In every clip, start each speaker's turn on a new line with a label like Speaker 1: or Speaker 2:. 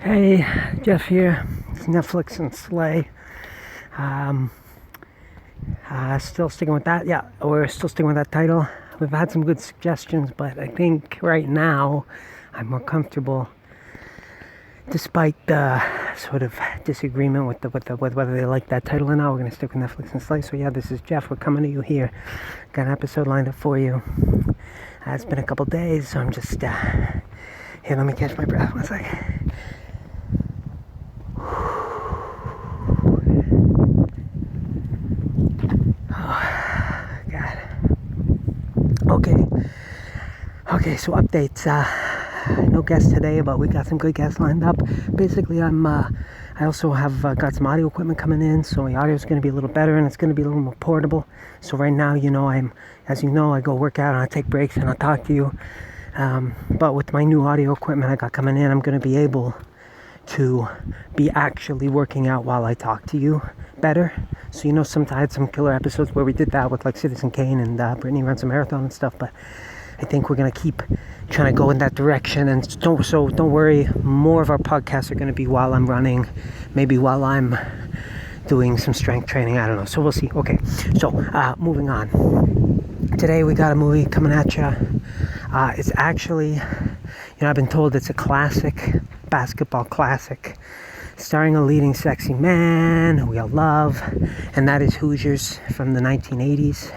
Speaker 1: Hey, Jeff here. It's Netflix and Slay. Um, still sticking with that. Yeah, we're still sticking with that title. We've had some good suggestions, but I think right now I'm more comfortable, despite the sort of disagreement with whether they like that title or not. We're gonna stick with Netflix and Slay. So yeah, this is Jeff. We're coming to you here. Got an episode lined up for you. It's been a couple days, so I'm just here. Let me catch my breath. One second. Okay, so updates. No guests today, but we got some good guests lined up. Basically, I also have got some audio equipment coming in, so the audio is going to be a little better and it's going to be a little more portable. So right now, as you know, I go work out and I take breaks and I talk to you. But with my new audio equipment I got coming in, I'm going to be able to be actually working out while I talk to you better. So sometimes I had some killer episodes where we did that with like Citizen Kane and Brittany runs a marathon and stuff, but I think we're going to keep trying to go in that direction. And don't worry, more of our podcasts are going to be while I'm running, maybe while I'm doing some strength training. I don't know. So we'll see. Okay, so moving on. Today we got a movie coming at you. It's actually, I've been told it's a classic, basketball classic, starring a leading sexy man who we all love, and that is Hoosiers from the 1980s.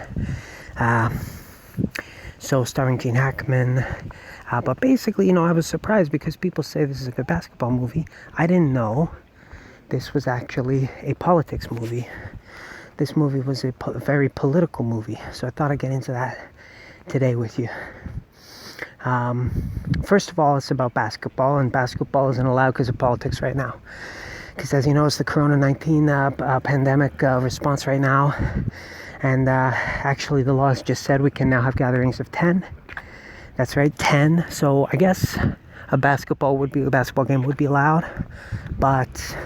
Speaker 1: So starring Gene Hackman. But basically, I was surprised because people say this is a good basketball movie. I didn't know this was actually a politics movie. This movie was a very political movie. So I thought I'd get into that today with you. First of all, it's about basketball, and basketball isn't allowed because of politics right now. Because as you know, it's the Corona-19 pandemic response right now. And actually, the laws just said we can now have gatherings of 10. That's right, 10. So I guess a basketball game would be allowed. But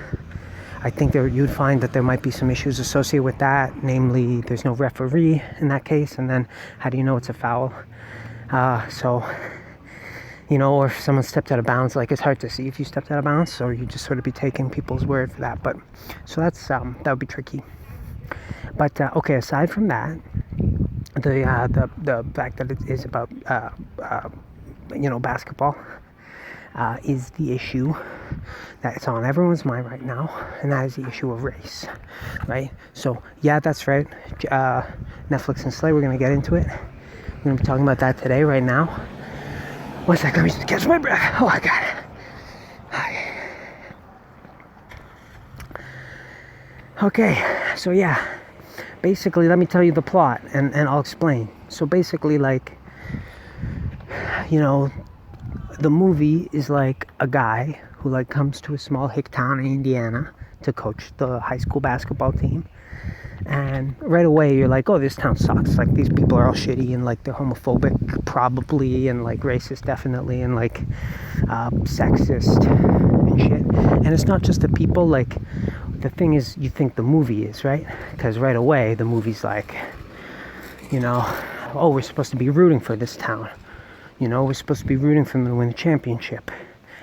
Speaker 1: I think you'd find that there might be some issues associated with that. Namely, there's no referee in that case. And then how do you know it's a foul? Or if someone stepped out of bounds, like it's hard to see if you stepped out of bounds. So you just sort of be taking people's word for that. But so that would be tricky. But okay, aside from that, the fact that it is about basketball is the issue that's on everyone's mind right now, and that is the issue of race, right? So yeah, that's right. Netflix and Slay, we're gonna get into it. We're gonna be talking about that today, right now. One second, let me just catch my breath. Oh, I got it. Okay, so yeah. Basically, let me tell you the plot, and I'll explain. So basically, the movie is like a guy who comes to a small hick town in Indiana to coach the high school basketball team. And right away, you're like, oh, this town sucks. Like, these people are all shitty, and they're homophobic, probably, and racist, definitely, and sexist and shit. And it's not just the people, the thing is, you think the movie is, right? Because right away, the movie's oh, we're supposed to be rooting for this town. We're supposed to be rooting for them to win the championship.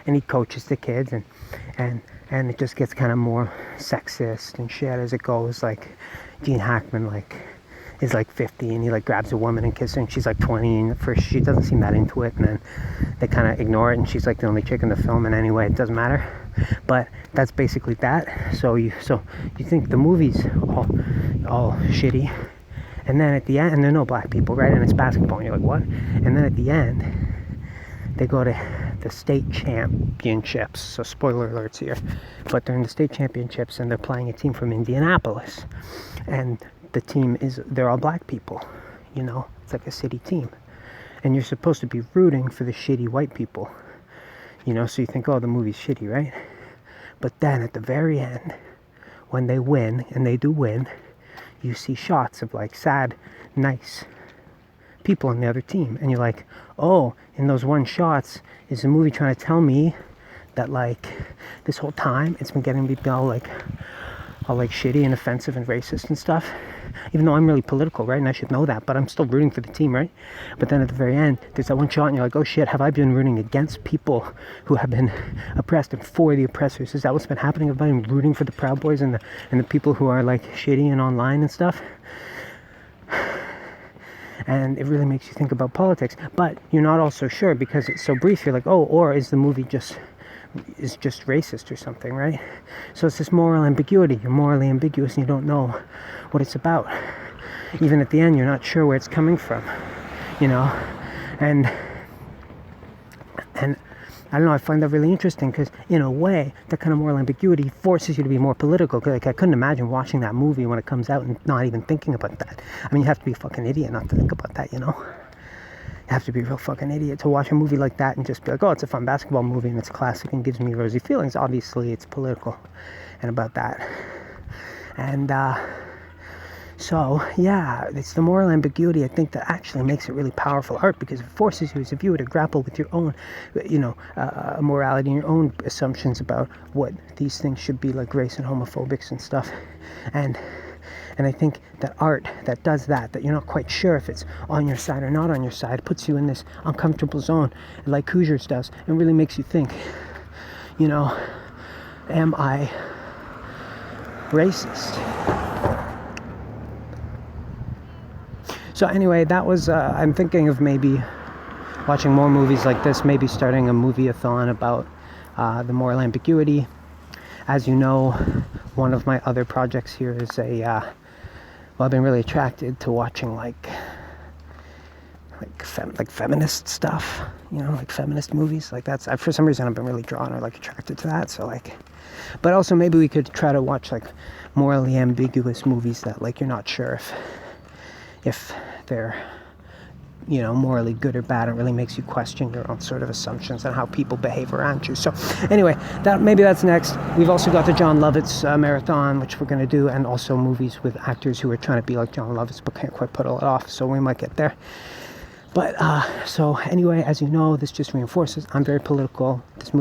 Speaker 1: And he coaches the kids, and it just gets kind of more sexist and shit as it goes. Gene Hackman, is 50, and he grabs a woman and kisses her, and she's 20, and at first she doesn't seem that into it, and then they kind of ignore it, and she's the only chick in the film, and anyway, it doesn't matter. But that's basically that. So you think the movie's all shitty, and then at the end, and there are no black people, right? And it's basketball, and you're like, what? And then at the end, they go to the state championships. So spoiler alerts here, but they're in the state championships, and they're playing a team from Indianapolis, and the team they're all black people. It's like a city team, and you're supposed to be rooting for the shitty white people. So you think, oh, the movie's shitty, right? But then at the very end, when they win, and they do win, you see shots of sad, nice people on the other team. And you're like, oh, in those one shots, is the movie trying to tell me that this whole time it's been getting me all all like shitty and offensive and racist and stuff, even though I'm really political, right, and I should know that, but I'm still rooting for the team, right? But then at the very end, there's that one shot and you're like, oh shit, have I been rooting against people who have been oppressed and for the oppressors? Is that what's been happening? Have I been rooting for the Proud Boys and the people who are like shitty and online and stuff? And it really makes you think about politics, but you're not also sure because it's so brief. You're like, oh, or is the movie just racist or something, right? So it's this moral ambiguity. You're morally ambiguous and you don't know what it's about. Even at the end, you're not sure where it's coming from, you know? And I don't know, I find that really interesting because in a way, that kind of moral ambiguity forces you to be more political. Like, I couldn't imagine watching that movie when it comes out and not even thinking about that. I mean, you have to be a fucking idiot not to think about that, you know? You have to be a real fucking idiot to watch a movie like that and just be like, oh, it's a fun basketball movie and it's classic and gives me rosy feelings. Obviously, it's political and about that. And, so, yeah, it's the moral ambiguity, I think, that actually makes it really powerful art because it forces you as a viewer to grapple with your own, you know, morality and your own assumptions about what these things should be, like race and homophobics and stuff. And I think that art that does that you're not quite sure if it's on your side or not on your side, puts you in this uncomfortable zone, like Hoosiers does, and really makes you think, you know, am I racist? So anyway, that was, I'm thinking of maybe watching more movies like this, maybe starting a movie-a-thon about the moral ambiguity. As you know, one of my other projects here is well, I've been really attracted to watching like feminist stuff, you know, like feminist movies. Like that's, for some reason I've been really drawn or like attracted to that. So like, but also maybe we could try to watch like morally ambiguous movies that like you're not sure if they're, you know, morally good or bad. It really makes you question your own sort of assumptions and how people behave around you. So anyway, maybe that's next. We've also got the John Lovitz marathon, which we're going to do, and also movies with actors who are trying to be like John Lovitz but can't quite pull it off, so we might get there. But so anyway, as you know, this just reinforces I'm very political. This movie